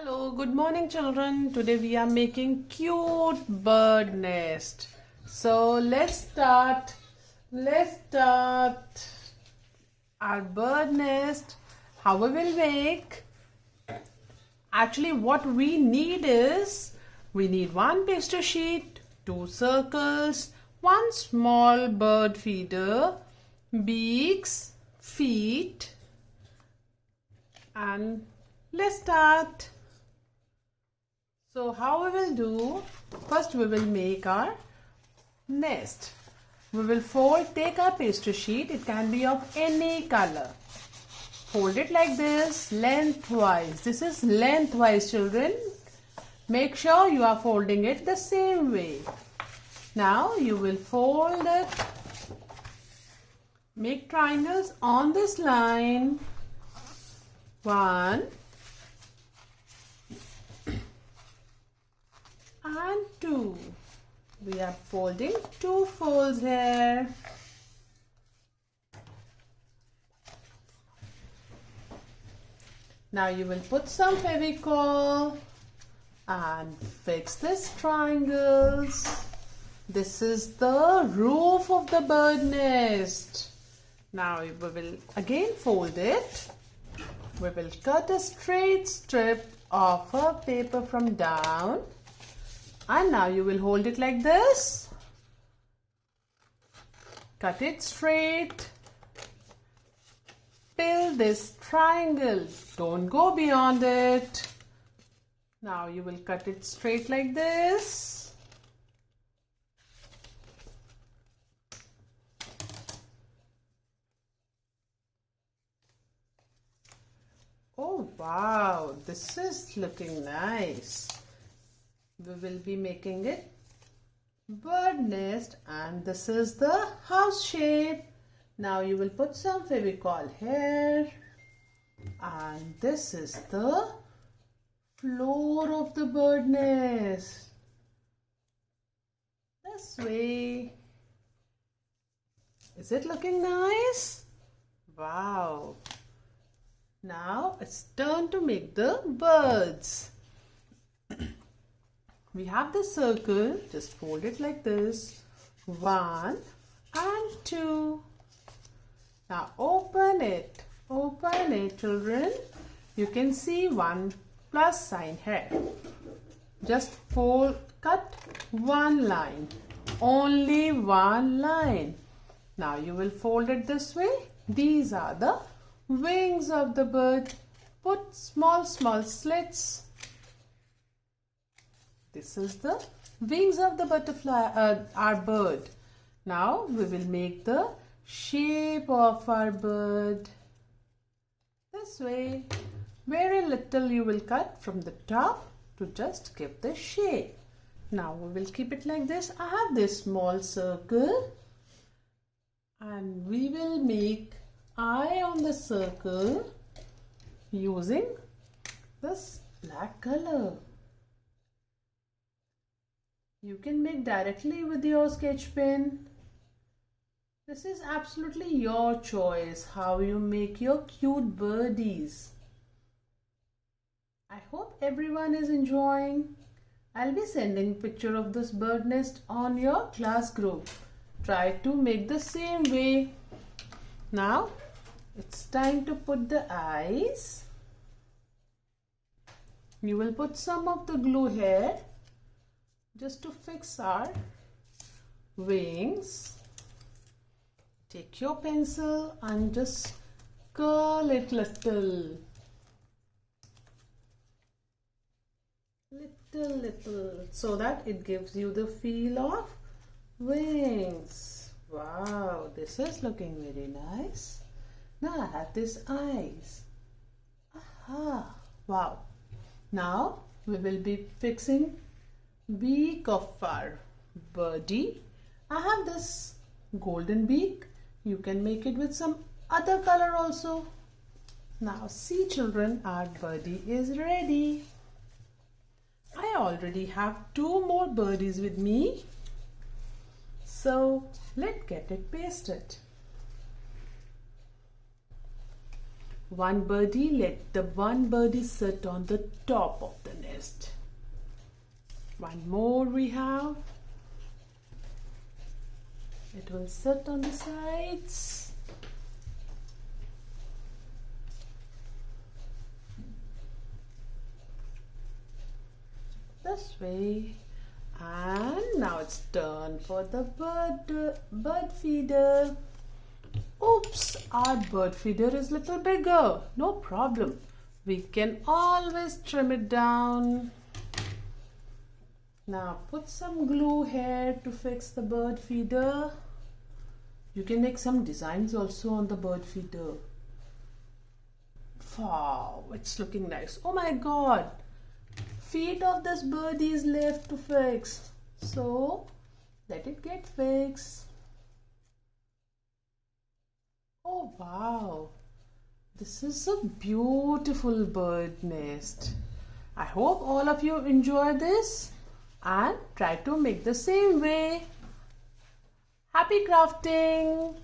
Hello, good morning children. Today we are making cute bird nest. So let's start. Our bird nest. How we will make? Actually what we need is we need one pastry sheet, two circles, one small bird feeder, beaks, feet, and let's start. So how we will do, first we will make our nest. We will take our pastry sheet, it can be of any color. Fold it like this, lengthwise. This is lengthwise children. Make sure you are folding it the same way. Now you will fold it. Make triangles on this line. 1 and 2. We are folding 2 folds here. Now you will put some Fevicol and fix this triangles. This is the roof of the bird nest. Now we will again fold it. We will cut a straight strip of a paper from down. And now you will hold it like this. Cut it straight. Build this triangle. Don't go beyond it. Now you will cut it straight like this. Oh wow, this is looking nice. We will be making it bird nest and this is the house shape. Now you will put some Fevicol here and this is the floor of the bird nest. This way. Is it looking nice? Wow. Now it's turn to make the birds. We have the circle, just fold it like this, 1 and 2. Now open it children. You can see 1 plus sign here. Just cut one line, only one line. Now you will fold it this way. These are the wings of the bird. Put small slits. This is the wings of the butterfly, our bird. Now we will make the shape of our bird. This way. Very little you will cut from the top to just give the shape. Now we will keep it like this. I have this small circle and we will make eye on the circle using this black color. You can make directly with your sketch pen. This is absolutely your choice how you make your cute birdies. I hope everyone is enjoying. I'll be sending picture of this bird nest on your class group. Try to make the same way. Now it's time to put the eyes. You will put some of the glue here just to fix our wings. Take your pencil and just curl it little so that it gives you the feel of wings. Wow, this is looking very nice. Now I have these eyes. Aha, wow. Now we will be fixing beak of our birdie. I have this golden beak. You can make it with some other color also. Now see children, our birdie is ready. I already have 2 more birdies with me. So let's get it pasted. One birdie, let the one birdie sit on the top of the nest. One more we have. It will sit on the sides. This way. And now it's turn for the bird feeder. Oops, our bird feeder is little bigger. No problem. We can always trim it down. Now put some glue here to fix the bird feeder. You can make some designs also on the bird feeder. Wow, it's looking nice. Oh my God. Feet of this birdie is left to fix. So let it get fixed. Oh wow, this is a beautiful bird nest. I hope all of you enjoy this and try to make the same way. Happy crafting!